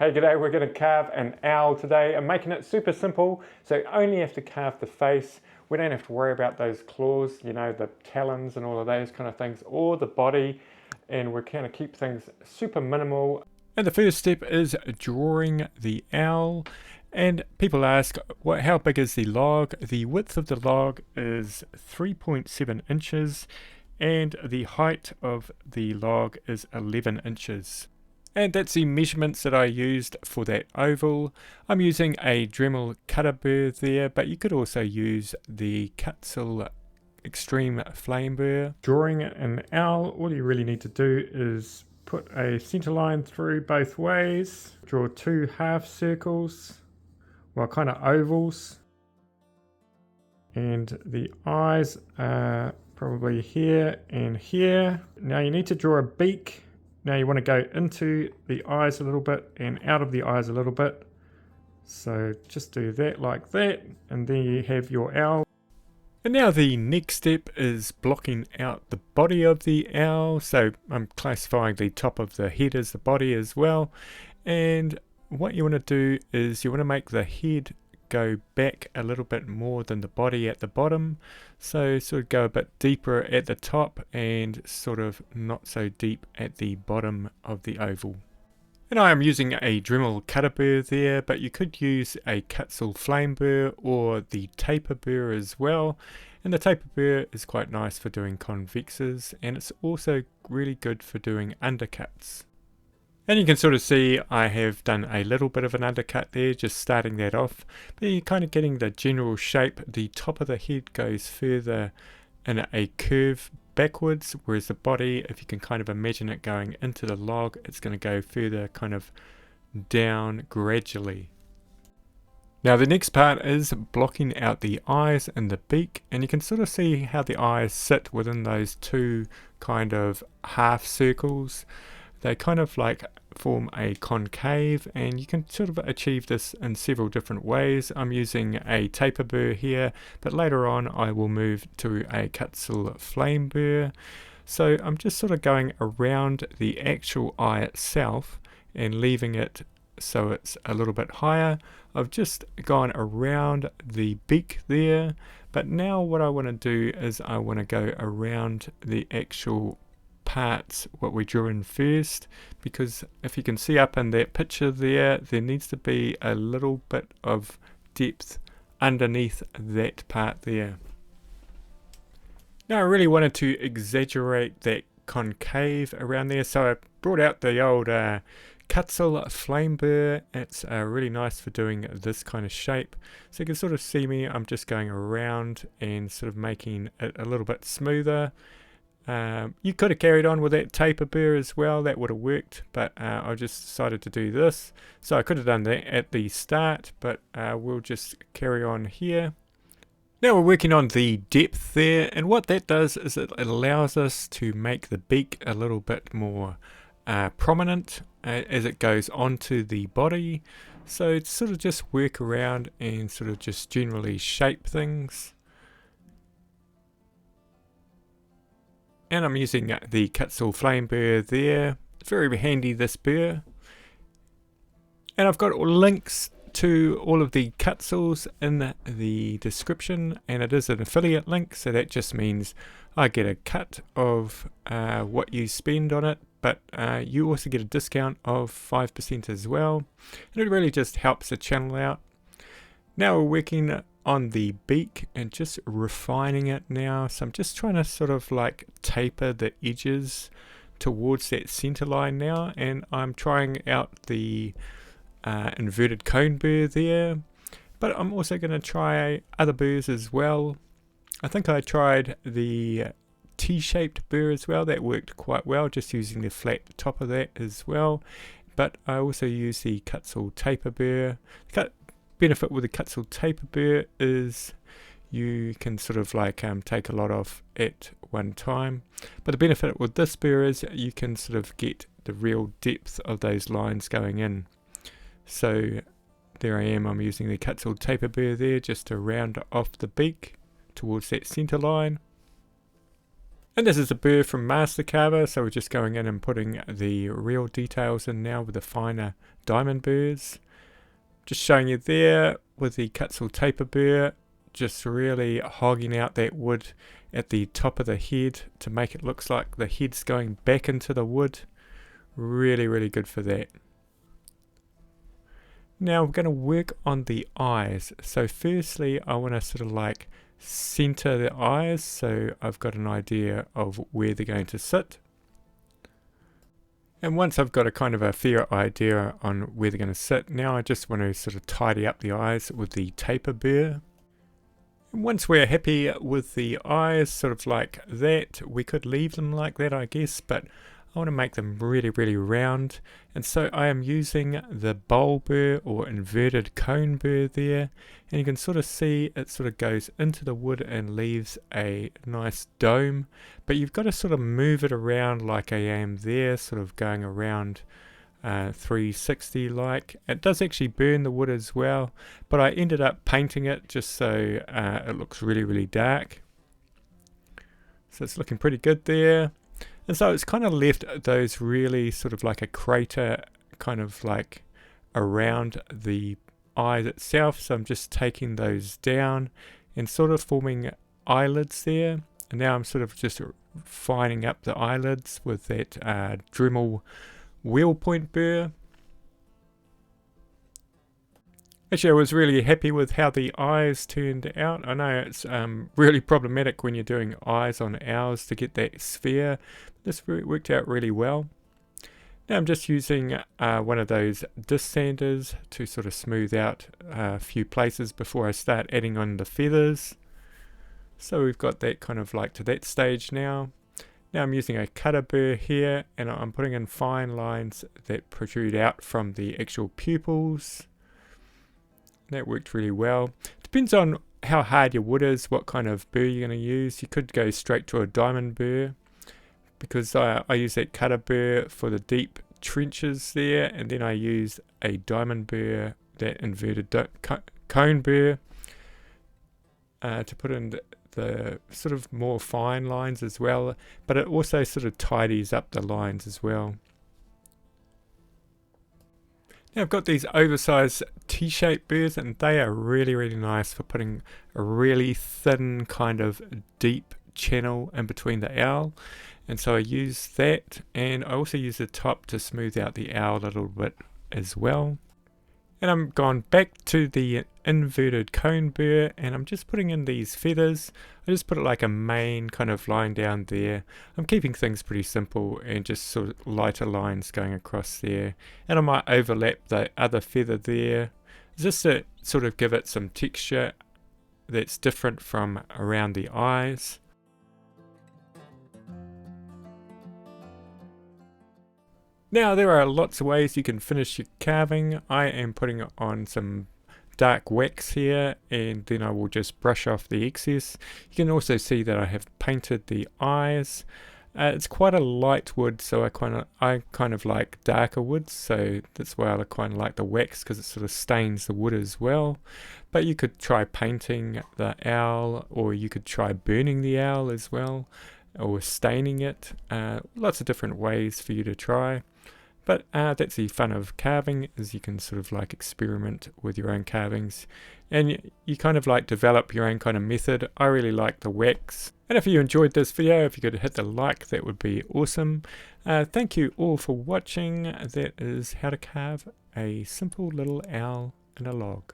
Hey, g'day, we're going to carve an owl today. I'm making it super simple, so you only have to carve the face. We don't have to worry about those claws, you know, the talons and all of those kind of things, or the body, and we're going to keep things super minimal. And the first step is drawing the owl. And people ask, how big is the log? The width of the log is 3.7 inches, and the height of the log is 11 inches. And that's the measurements that I used for that oval. I'm using a Dremel cutter burr there, but you could also use the Kutzall Extreme flame burr. Drawing an owl, all you really need to do is put a center line through both ways. Draw two half circles, well, kind of ovals. And the eyes are probably here and here. Now you need to draw a beak. Now you want to go into the eyes a little bit and out of the eyes a little bit. So just do that like that, and then you have your owl. And now the next step is blocking out the body of the owl. So I'm classifying the top of the head as the body as well. And what you want to do is you want to make the head go back a little bit more than the body at the bottom, so sort of go a bit deeper at the top and sort of not so deep at the bottom of the oval. And I am using a Dremel cutter burr there, but you could use a Kutzall flame burr or the taper burr as well. And the taper burr is quite nice for doing convexes, and it's also really good for doing undercuts. And you can sort of see I have done a little bit of an undercut there, just starting that off. But you're kind of getting the general shape. The top of the head goes further in a curve backwards, whereas the body, if you can kind of imagine it going into the log, it's going to go further kind of down gradually. Now the next part is blocking out the eyes and the beak, and you can sort of see how the eyes sit within those two kind of half circles. They kind of like form a concave, and you can sort of achieve this in several different ways. I'm using a taper burr here, but later on I will move to a Kutzall flame burr. So I'm just sort of going around the actual eye itself and leaving it so it's a little bit higher. I've just gone around the beak there, but now what I want to do is I want to go around the actual parts what we drew in first, because if you can see up in that picture there needs to be a little bit of depth underneath that part there. Now I really wanted to exaggerate that concave around there, so I brought out the old Kutzall flame burr. It's really nice for doing this kind of shape. So you can sort of see me, I'm just going around and sort of making it a little bit smoother. You could have carried on with that taper burr as well, that would have worked, but I just decided to do this. So I could have done that at the start, but we'll just carry on here. Now we're working on the depth there, and what that does is it allows us to make the beak a little bit more prominent as it goes onto the body. So to sort of just work around and sort of just generally shape things. And I'm using the Kutzall flame burr there. It's very handy, this burr. And I've got links to all of the Kutzalls in the description, and it is an affiliate link, so that just means I get a cut of what you spend on it, but you also get a discount of 5% as well. And it really just helps the channel out. Now we're working on the beak and just refining it now, so I'm just trying to sort of like taper the edges towards that center line now, and I'm trying out the inverted cone burr there, but I'm also going to try other burrs as well. I think I tried the T-shaped burr as well, that worked quite well, just using the flat top of that as well. But I also use the Kutzall taper burr. Benefit with the Kutzall taper burr is you can sort of like take a lot off at one time, but the benefit with this burr is you can sort of get the real depth of those lines going in. So there I am, I'm using the Kutzall taper burr there just to round off the beak towards that center line. And this is a burr from Master Carver, so we're just going in and putting the real details in now with the finer diamond burrs. Just showing you there with the Kutzall taper burr, just really hogging out that wood at the top of the head to make it look like the head's going back into the wood. Really, really good for that. Now we're going to work on the eyes. So firstly, I want to sort of like center the eyes, so I've got an idea of where they're going to sit. And once I've got a kind of a fair idea on where they're going to sit, now I just want to sort of tidy up the eyes with the taper burr. And once we're happy with the eyes sort of like that, we could leave them like that, I guess, but I want to make them really, really round, and so I am using the bowl burr or inverted cone burr there, and you can sort of see it sort of goes into the wood and leaves a nice dome, but you've got to sort of move it around like I am there, sort of going around 360 like. It does actually burn the wood as well, but I ended up painting it just so it looks really, really dark. So it's looking pretty good there. And so it's kind of left those really sort of like a crater kind of like around the eye itself. So I'm just taking those down and sort of forming eyelids there. And now I'm sort of just fining up the eyelids with that Dremel wheel point burr. Actually, I was really happy with how the eyes turned out. I know it's really problematic when you're doing eyes on owls to get that sphere. This worked out really well. Now I'm just using one of those disc sanders to sort of smooth out a few places before I start adding on the feathers. So we've got that kind of like to that stage now. Now I'm using a cutter burr here, and I'm putting in fine lines that protrude out from the actual pupils. That worked really well. Depends on how hard your wood is, what kind of burr you're going to use. You could go straight to a diamond burr, because I use that cutter burr for the deep trenches there, and then I use a diamond burr, that inverted cone burr, to put in the sort of more fine lines as well, but it also sort of tidies up the lines as well. Now I've got these oversized T-shaped burrs, and they are really, really nice for putting a really thin kind of deep channel in between the owl. And so I use that, and I also use the top to smooth out the owl a little bit as well. And I'm gone back to the inverted cone burr, and I'm just putting in these feathers. I just put it like a main kind of line down there. I'm keeping things pretty simple and just sort of lighter lines going across there. And I might overlap the other feather there, just to sort of give it some texture that's different from around the eyes. Now there are lots of ways you can finish your carving. I am putting on some dark wax here, and then I will just brush off the excess. You can also see that I have painted the eyes. It's quite a light wood, so I kind of like darker woods, so that's why I kind of like the wax, because it sort of stains the wood as well. But you could try painting the owl, or you could try burning the owl as well, or staining it. Lots of different ways for you to try. But that's the fun of carving, is you can sort of like experiment with your own carvings, and you kind of like develop your own kind of method. I really like the wax. And if you enjoyed this video, if you could hit the like, that would be awesome. Thank you all for watching. That is how to carve a simple little owl in a log.